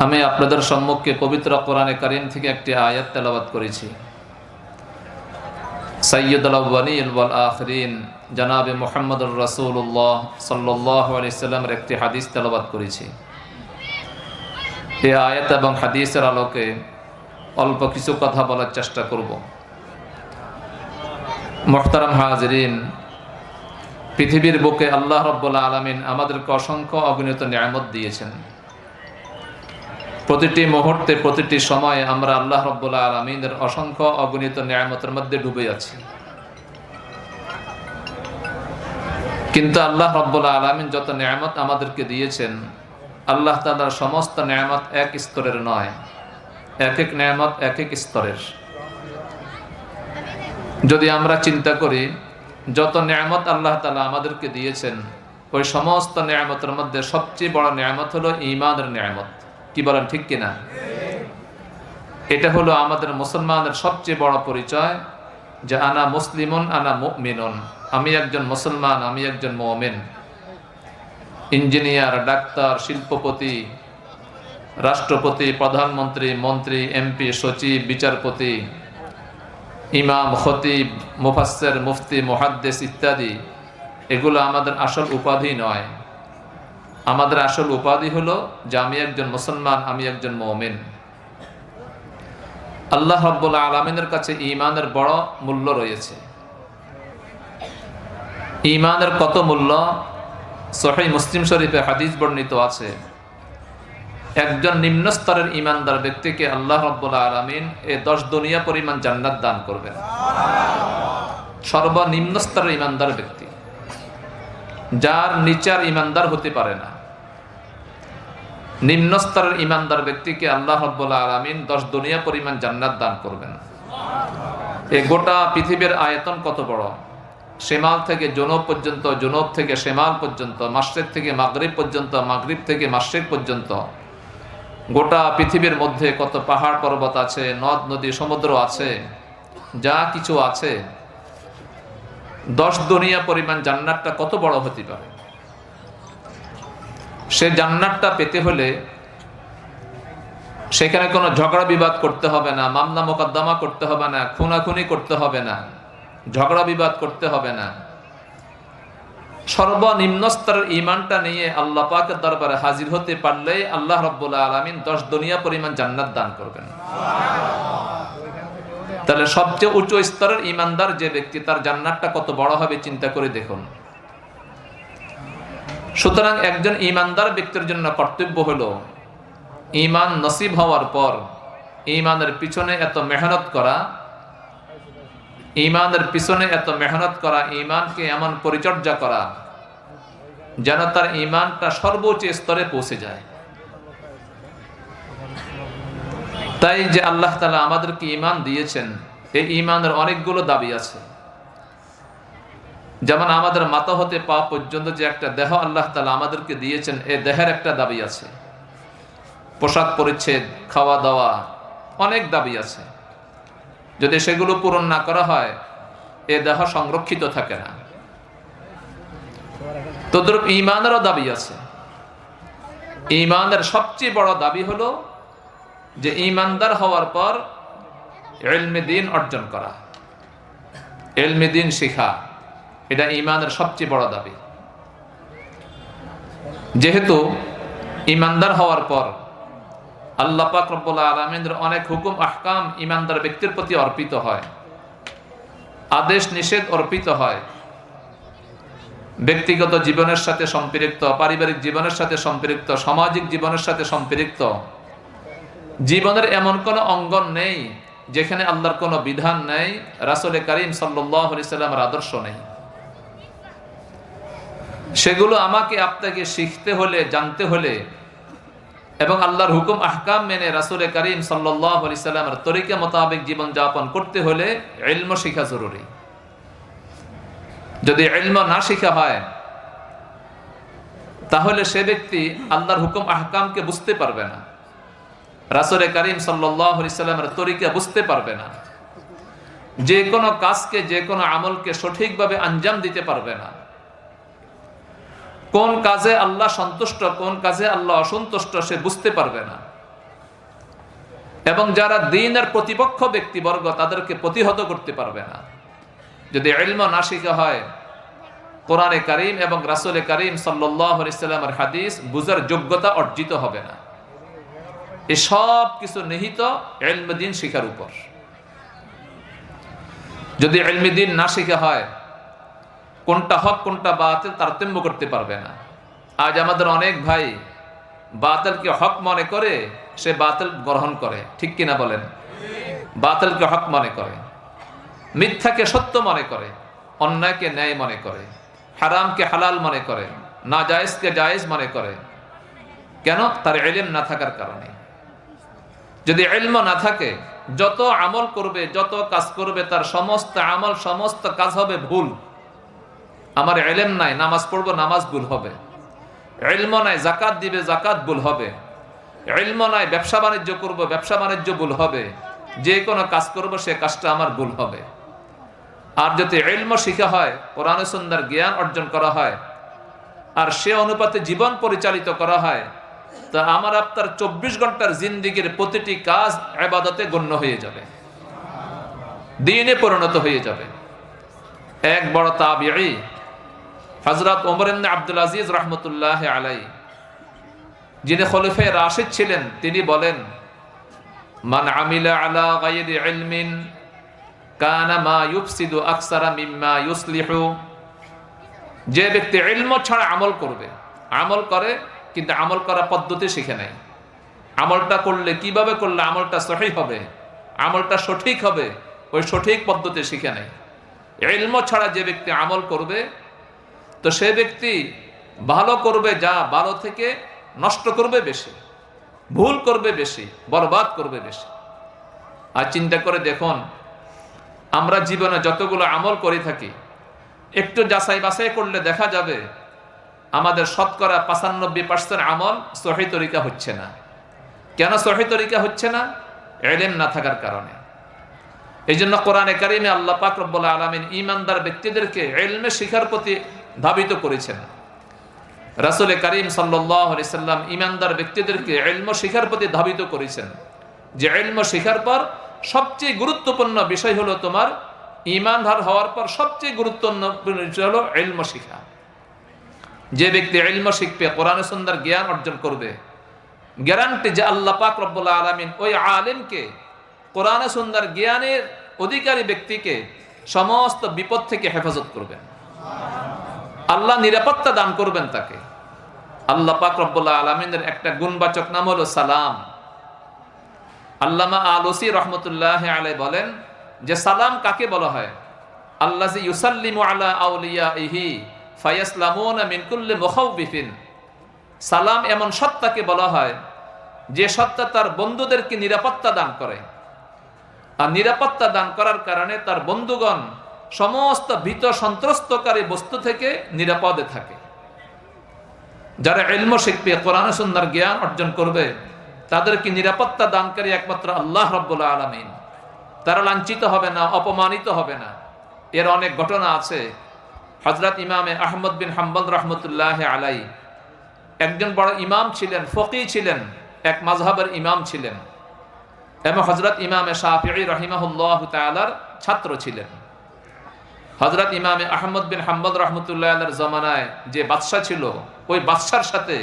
আমি আপনাদের সম্মুখে পবিত্র কোরআনে কারীম থেকে একটি আয়াত তেলাওয়াত করেছি। সাইয়্যিদুল আউয়ালিন ওয়াল আখিরিন জনাবে মুহাম্মদুর রাসূলুল্লাহ সাল্লাল্লাহু আলাইহি সাল্লামের একটি হাদিস তেলাওয়াত করেছি। এই আয়াত এবং হাদিসের আলোকে অল্প কিছু কথা বলার চেষ্টা করব। মুহতারাম হাজিরিন, পৃথিবীর বুকে আল্লাহ রাব্বুল আলামিন আমাদেরকে অসংখ্য অগণিত নিয়ামত দিয়েছেন। প্রতিটি মুহূর্তে প্রতিটি সময়ে আমরা আল্লাহ রাব্বুল আলামিনের অসংখ্য অগণিত নিয়ামতের মধ্যে ডুবে আছি। কিন্তু আল্লাহ রাব্বুল আলামিন যত নিয়ামত আমাদেরকে দিয়েছেন, আল্লাহ তাআলার সমস্ত নিয়ামত এক স্তরের নয়, এক এক নিয়ামত এক এক স্তরের। যদি আমরা চিন্তা করি যত নিয়ামত আল্লাহ তাআলা আমাদেরকে দিয়েছেন, ওই সমস্ত নিয়ামতের মধ্যে সবচেয়ে বড় নিয়ামত হলো ঈমানের নিয়ামত। কি বলেন, ঠিক কিনা? এটা হলো আমাদের মুসলমানের সবচেয়ে বড় পরিচয়, যে আনা মুসলিমুন আনা মুমিনুন, আমি একজন মুসলমান, আমি একজন মুমিন। ইঞ্জিনিয়ার, ডাক্তার, শিল্পপতি, রাষ্ট্রপতি, প্রধানমন্ত্রী, মন্ত্রী, এমপি, সচিব, বিচারপতি, ইমাম, খতিব, মুফাসসির, মুফতি, মুহাদ্দিস ইত্যাদি, এগুলো আমাদের আসল উপাধি নয়। আমাদের আসল উপাধি হলো যে আমি একজন মুসলমান, আমি একজন মুমিন। আল্লাহ রাব্বুল আলামিনের কাছে ঈমানের বড় মূল্য রয়েছে। ঈমানের কত মূল্য? সহিহ মুসলিম শরীফে হাদিস বর্ণিত আছে, একজন নিম্ন স্তরের ঈমানদার ব্যক্তিকে আল্লাহ রাব্বুল আলামিন 10 দুনিয়া পরিমাণ জান্নাত দান করবেন। সর্বনিম্ন স্তরের ঈমানদার ব্যক্তি, যার নিচার ঈমানদার হতে পারে না, নিম্ন স্তরের ঈমানদার ব্যক্তিকে আল্লাহ রাব্বুল আলামিন 10 দুনিয়া পরিমাণ জান্নাত দান করবেন। এই গোটা পৃথিবীর আয়তন কত বড়! শিমাল থেকে জুনুব পর্যন্ত, জুনুব থেকে শিমাল পর্যন্ত, মাশরিক থেকে মাগরিব পর্যন্ত, মাগরিব থেকে মাশরিক পর্যন্ত গোটা পৃথিবীর মধ্যে কত পাহাড় পর্বত আছে, নদ নদী, সমুদ্র আছে, যা কিছু আছে। 10 দুনিয়া পরিমাণ জান্নাতটা কত বড় হতে পারে! সে জান্নাতটা পেতে হলে সেখানে কোনো ঝগড়া বিবাদ করতে হবে না, মামলা মোকদ্দমা করতে হবে না, খুনাখুনি করতে হবে না, ঝগড়া বিবাদ করতে হবে না। সর্বনিম্ন স্তরের ঈমানটা নিয়ে আল্লাহ পাকের দরবারে হাজির হতে পারলেই আল্লাহ রাব্বুল আলামিন 10 দুনিয়া পরিমাণ জান্নাত দান করবেন। তাহলে সবচেয়ে উচ্চ স্তরের ঈমানদার যে ব্যক্তি, তার জান্নাতটা কত বড় হবে চিন্তা করে দেখুন। সুতরাং একজন ঈমানদার ব্যক্তির জন্য কর্তব্য হলো ঈমান নসিব হওয়ার পর ঈমানের পিছনে এত মেহনত করা, ঈমানের পিছনে এত মেহনত করা, ঈমানকে এমন পরিচর্যা করা যেন তার ঈমানটা সর্বোচ্চ স্তরে পৌঁছে যায়। তাই যে আল্লাহ তাআলা আমাদেরকে ঈমান দিয়েছেন, এই ঈমানের অনেকগুলো দাবি আছে। যেমন আমাদের মাথা হতে পা পর্যন্ত যে একটা দেহ আল্লাহ তাআলা আমাদেরকে দিয়েছেন, এই দেহের একটা দাবি আছে। পোশাক পরিচ্ছদ, খাওয়া দাওয়া, অনেক দাবি আছে। যদি সেগুলো পূরণ না করা হয়, এ দেহ সংরক্ষিত থাকে না। তদ্রূপ ঈমানেরও দাবি আছে। ঈমানের সবচেয়ে বড় দাবি হলো যে ঈমানদার হওয়ার পর ইলমে দ্বীন অর্জন করা, ইলমে দ্বীন শিখা, এটা ঈমানের সবচেয়ে বড় দাবি। যেহেতু ঈমানদার হওয়ার পর আল্লাহ পাক রব্বুল আলামিনের অনেক হুকুম আহকাম ঈমানদার ব্যক্তির প্রতি অর্পিত হয়, আদেশ নিষেধ অর্পিত হয়। ব্যক্তিগত জীবনের সাথে সম্পৃক্ত, পারিবারিক জীবনের সাথে সম্পৃক্ত, সামাজিক জীবনের সাথে সম্পৃক্ত জীবনের এমন কোনো অঙ্গন নেই যেখানে আল্লাহর কোনো বিধান নেই, রাসূল কারীম সাল্লাল্লাহু আলাইহি সাল্লামের আদর্শ নেই। সেগুলো আমাকে আপনাকে শিখতে হলে, জানতে হলে এবং আল্লাহর হুকুম আহকাম মেনে রাসূল কারীম সাল্লাল্লাহু আলাইহি সাল্লামের তরিকা মোতাবেক জীবন যাপন করতে হলে ইলম শিখা জরুরি। যদি ইলম না শিখা হয়, তাহলে সে ব্যক্তি আল্লাহর হুকুম আহকামকে বুঝতে পারবে না, রাসূল কারীম সাল্লাল্লাহু আলাইহি সাল্লামের তরিকা বুঝতে পারবে না, যে কোনো কাজকে, যে কোনো আমলকে সঠিকভাবে আঞ্জাম দিতে পারবে না। কোন কাজে আল্লাহ সন্তুষ্ট, কোন কাজে আল্লাহ অসন্তুষ্ট সে বুঝতে পারবে না। এবং যারা দ্বীনের প্রতিপক্ষ ব্যক্তিবর্গ তাদেরকে প্রতিহত করতে পারবে না। যদি ইলম না শিখা হয়, কোরআনে কারীম এবং রাসূলে কারীম সাল্লাল্লাহু আলাইহি সাল্লামের হাদিস বুঝার যোগ্যতা অর্জিত হবে না। এই সব কিছু নিহিত ইলম দ্বীন শিখার উপর। যদি ইলম দ্বীন না শিখা হয়, কোনটা হক কোনটা বাতিল তারতম্য করতে পারবে না। আজ আমাদের অনেক ভাই বাতিলকে হক মনে করে সে বাতিল গ্রহণ করে, ঠিক কিনা বলেন? বাতিলকে হক মনে করে, মিথ্যাকে সত্য মনে করে, অন্যায়কে ন্যায় মনে করে, হারামকে হালাল মনে করে, নাজায়েজকে জায়েজ মনে করে। কেন? তার ইলম না থাকার কারণে। যদি ইলম না থাকে, যত আমল করবে, যত কাজ করবে, তার সমস্ত আমল সমস্ত কাজ হবে ভুল। আমার ইলম নাই, নামাজ পড়বো, নামাজ ভুল হবে। ইলম নাই, যাকাত দিবে, যাকাত ভুল হবে। ইলম নাই, ব্যবসা বাণিজ্য করব, ব্যবসা বাণিজ্য ভুল হবে। যে কোনো কাজ করব, সে কাজটা আমার ভুল হবে। আর যদি ইলম শিখা হয়, কোরআন ও সুন্নাহর জ্ঞান অর্জন করা হয়, আর সে অনুপাতে জীবন পরিচালিত করা হয়, তা আমার আপনার 24 ঘন্টার জিন্দেগির প্রতিটি কাজ ইবাদতে গণ্য হয়ে যাবে, দ্বীনে পরিণত হয়ে যাবে। এক বড় তাবিঈ হযরত ওমর ইবনে আব্দুল আজিজ রাহমাতুল্লাহ আলাইহি, যিনি খলিফায়ে রাশিদ ছিলেন, তিনি বলেন, মান আমিলা আলা গায়রি ইলমিন কানা মা ইউফসিদু আকসারা মিম্মা ইউসলিহু। যে ব্যক্তি ইলম ছাড়া আমল করবে, আমল করে কিন্তু আমল করা পদ্ধতি শিখে নেয়, আমলটা করলে কিভাবে করলে আমলটা সহিহ হবে, আমলটা সঠিক হবে, ওই সঠিক পদ্ধতি শিখে নেয়। ইলম ছাড়া যে ব্যক্তি আমল করবে, তো সে ব্যক্তি ভালো করবে যা, ভালো থেকে নষ্ট করবে বেশি, ভুল করবে বেশি, বরবাদ করবে বেশি। আর চিন্তা করে দেখুন, আমরা জীবনে যতগুলো আমল করে থাকি, একটু যাচাই বাছাই করলে দেখা যাবে আমাদের শতকরা 95% আমল সহিহ তরিকা হচ্ছে না। কেন সহিহ তরিকা হচ্ছে না? ইলম না থাকার কারণে। এই জন্য কোরআনে কারিমে আল্লাহ পাক রব্বুল আলামিন ঈমানদার ব্যক্তিদেরকে ইলমে শিখার প্রতি ধাবিত করেছেন। রাসূলে কারীম সাল্লাল্লাহু আলাইহি সাল্লাম ঈমানদার ব্যক্তিদেরকে ইলম শিখার প্রতি ধাবিত করেছেন, যে ইলম শিখার পর সবচেয়ে গুরুত্বপূর্ণ বিষয় হলো তোমার ঈমানদার হওয়ার পর সবচেয়ে গুরুত্বপূর্ণ বিষয় হলো ইলম শিখা। যে ব্যক্তি ইলম শিখবে, কোরআন ও সুন্নাহর জ্ঞান অর্জন করবে, গ্যারান্টি যে আল্লাহ পাক রব্বুল আলামিন ওই আলেমকে, কোরআন ও সুন্নাহর জ্ঞানের অধিকারী ব্যক্তিকে সমস্ত বিপদ থেকে হেফাজত করবেন। আল্লাহ নিরাপত্তা দান করবেন তাকে। আল্লাহ পাক রব্বুল আলামিনের একটা গুণবাচক নাম হলো সালাম। আল্লামা আলুসি রহমতুল্লাহ আলাইহি বলেন যে সালাম কাকে বলা হয়? আল্লাযী ইউসাল্লিমু আলা আউলিয়াইহি ফায়াসলামুনা মিন কুল্লি মুখাউবিফিন। সালাম এমন সত্তাকে বলা হয় যে সত্তা তার বন্ধুদেরকে নিরাপত্তা দান করে, আর নিরাপত্তা দান করার কারণে তার বন্ধুগণ সমস্ত ভীত সন্ত্রস্তকারী বস্তু থেকে নিরাপদে থাকে। যারা ইলম শিখবে, কোরআন ও সুন্নাহর জ্ঞান অর্জন করবে, তাদেরকে নিরাপত্তা দানকারী একমাত্র আল্লাহ রাব্বুল আলামিন। তারা লাঞ্ছিত হবে না, অপমানিত হবে না। এর অনেক ঘটনা আছে। হযরত ইমামে আহমদ বিন হাম্বল রাহমাতুল্লাহ আলাইহি একজন বড় ইমাম ছিলেন, ফকিহ ছিলেন, এক মাযহাবের ইমাম ছিলেন, এবং হযরত ইমামে শাফিঈ রাহিমাহুল্লাহু তাআলার ছাত্র ছিলেন। হযরত ইমামে আহমদ বিন হাম্বল রাহমাতুল্লাহ আলাইহির জামানায় যে বাদশা ছিল, ওই বাদশার সাথে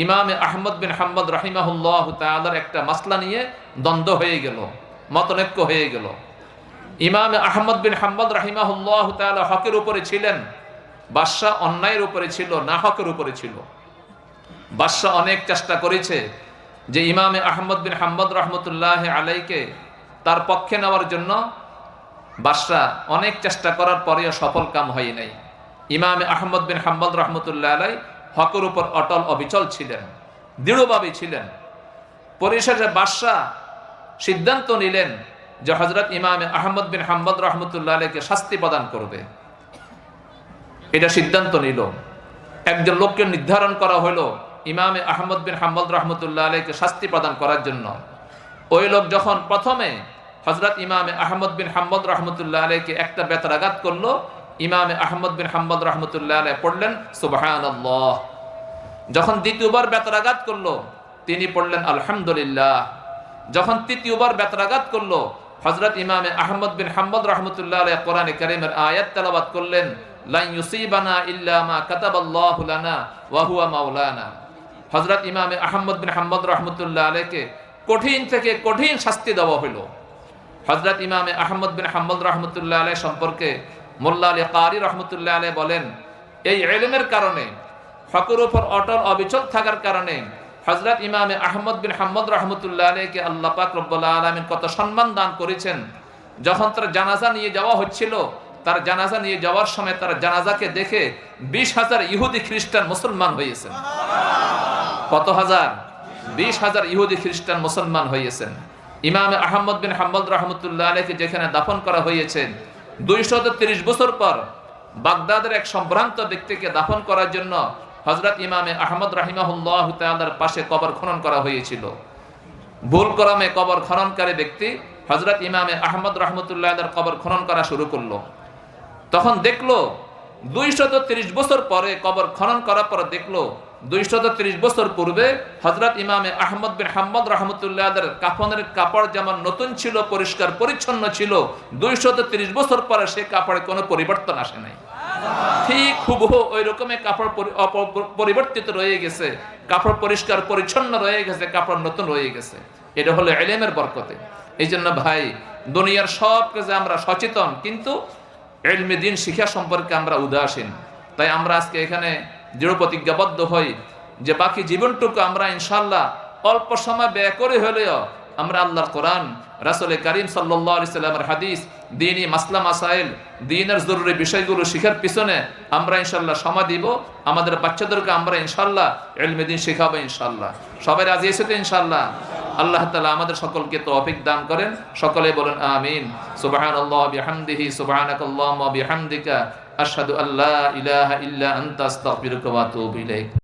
ইমামে আহমদ বিন হাম্বল রাহিমাহুল্লাহু তাআলার একটা মাসলা নিয়ে দ্বন্দ্ব হয়ে গেল, মতনৈক্য হয়ে গেল। ইমামে আহমদ বিন হাম্বল রাহিমাহুল্লাহু তাআলা হকের উপরে ছিলেন, বাদশা অন্যায়ের উপরে ছিল, না হকের উপরে ছিল। বাদশা অনেক চেষ্টা করেছে যে ইমামে আহমদ বিন হাম্বল রাহমাতুল্লাহ আলাইহিকে তার পক্ষে নেওয়ার জন্য। বাদশা অনেক চেষ্টা করার পরেও সফল কাম হয় নাই। ইমামে আহমদ বিন হাম্বল রাহমাতুল্লাহ আলাইহি হকের উপর অটল অবিচল ছিলেন, দৃঢ়ভাবে ছিলেন। পরিশেষে বাদশা সিদ্ধান্ত নিলেন যে হযরত ইমামে আহমদ বিন হাম্বল রাহমাতুল্লাহ আলাইহিকে শাস্তি প্রদান করবে। এটা সিদ্ধান্ত নিল। একজন লোককে নির্ধারণ করা হলো ইমামে আহমদ বিন হাম্বল রাহমাতুল্লাহ আলাইহিকে শাস্তি প্রদান করার জন্য। ওই লোক যখন প্রথমে হযরত ইমামে আহমদ বিন হাম্বল রাহমাতুল্লাহ আলাইহিকে একটা বেত্রাঘাত করলো, ইমামে আহমদ বিন হাম্বল রাহমাতুল্লাহ আলাইহি পড়লেন সুবহানাল্লাহ। যখন দ্বিতীয়বার বেত্রাঘাত করলো, তিনি পড়লেন আলহামদুলিল্লাহ। যখন তৃতীয়বার বেত্রাঘাত করলো, হযরত ইমামে আহমদ বিন হাম্বল রাহমাতুল্লাহ আলাইহি কোরআনে কারীমের আয়াত তেলাওয়াত করলেন, লা ইউসিবানা ইল্লা মা কাতাবাল্লাহু লানা ওয়া হুয়া মাওলানা। হযরত ইমামে আহমদ বিন হাম্বল রাহমাতুল্লাহ আলাইহিকে কঠিন থেকে কঠিন শাস্তি দেওয়া হলো। হযরত ইমামে আহমদ বিন হাম্বল রাহমাতুল্লাহ আলাইহি সম্পর্কে মোল্লা আলী কারি রাহমাতুল্লাহ আলাইহি বলেন, এই ইলমের কারণে, হকের উপর অটল অবিচল থাকার কারণে হযরত ইমামে আহমদ বিন হাম্বল রাহমাতুল্লাহ আলাইহিকে আল্লাহ পাক রব্বুল আলামিন কত সম্মান দান করেছেন। যখন তার জানাজা নিয়ে যাওয়া হচ্ছিল, তার জানাজা নিয়ে যাওয়ার সময় তার জানাজাকে দেখে 20,000 ইহুদি খ্রিস্টান মুসলমান হয়েছেন। কত হাজার? 20,000 ইহুদি খ্রিস্টান মুসলমান হয়েছেন। ইমামে আহমদ বিন হাম্বল রাহমাতুল্লাহ আলাইহিকে যেখানে দাফন করা হয়েছে, 230 বছর পর বাগদাদের এক সম্ভ্রান্ত ব্যক্তিকে দাফন করার জন্য হযরত ইমামে আহমদ রাহিমাহুল্লাহু তাআলার পাশে কবর খনন করা হয়েছিল। ভুল ক্রমে কবর খননকারী ব্যক্তি হযরত ইমামে আহমদ রাহমাতুল্লাহ আলাইহির কবর খনন করা শুরু করলো। তখন দেখলো 230 বছর পরে কবর খনন করার পর দেখলো 230 বছর পূর্বে হযরত ইমামে আহমদ বিন হাম্বল রাহমাতুল্লাহ আলাইহির কাফনের কাপড় যেমন নতুন ছিল, পরিষ্কার পরিচ্ছন্ন ছিল, 230 বছর পরে সে কাপড়ে কোনো পরিবর্তন আসে নাই। ঠিক হুবহু ওই রকমের কাপড় পরিবর্তিত রয়ে গেছে, কাপড় পরিষ্কার পরিচ্ছন্ন রয়ে গেছে, কাপড় নতুন রয়ে গেছে। এটা হলো ইলমের বরকতে। এই জন্য ভাই, দুনিয়ার সব কাজে আমরা সচেতন, কিন্তু ইলমে দ্বীন শিক্ষা সম্পর্কে আমরা উদাসীন। তাই আমরা আজকে এখানে দৃঢ় প্রতিজ্ঞাবদ্ধ হই যে বাকি জীবনটুকু আমরা ইনশাআল্লাহ অল্প সময় ব্যয় করে হলেও আমরা আল্লাহর কোরআন, রাসূল কারীম সাল্লাল্লাহু আলাইহি সাল্লামের হাদিস, দ্বীনি মাসলা মাসাইল, দ্বীনের জরুরি বিষয়গুলো শিখার পিছনে আমরা ইনশাআল্লাহ সময় দিব। আমাদের বাচ্চাদেরকে আমরা ইনশাআল্লাহ ইলমে দ্বীন শেখাবো ইনশাআল্লাহ। সবাই রাজি আছে তো ইনশাআল্লাহ? আল্লাহ তাআলা আমাদের সকলকে তৌফিক দান করেন। সকলে বলেন আমিন। সুবহানাল্লাহি ওয়া বিহামদিহি, সুবহানাকাল্লাহুম্মা ওয়া বিহামদিকা, আশহাদু আল্লা ইলাহা ইল্লা আনতা, আস্তাগফিরুকা ওয়া আতুবু ইলাইক।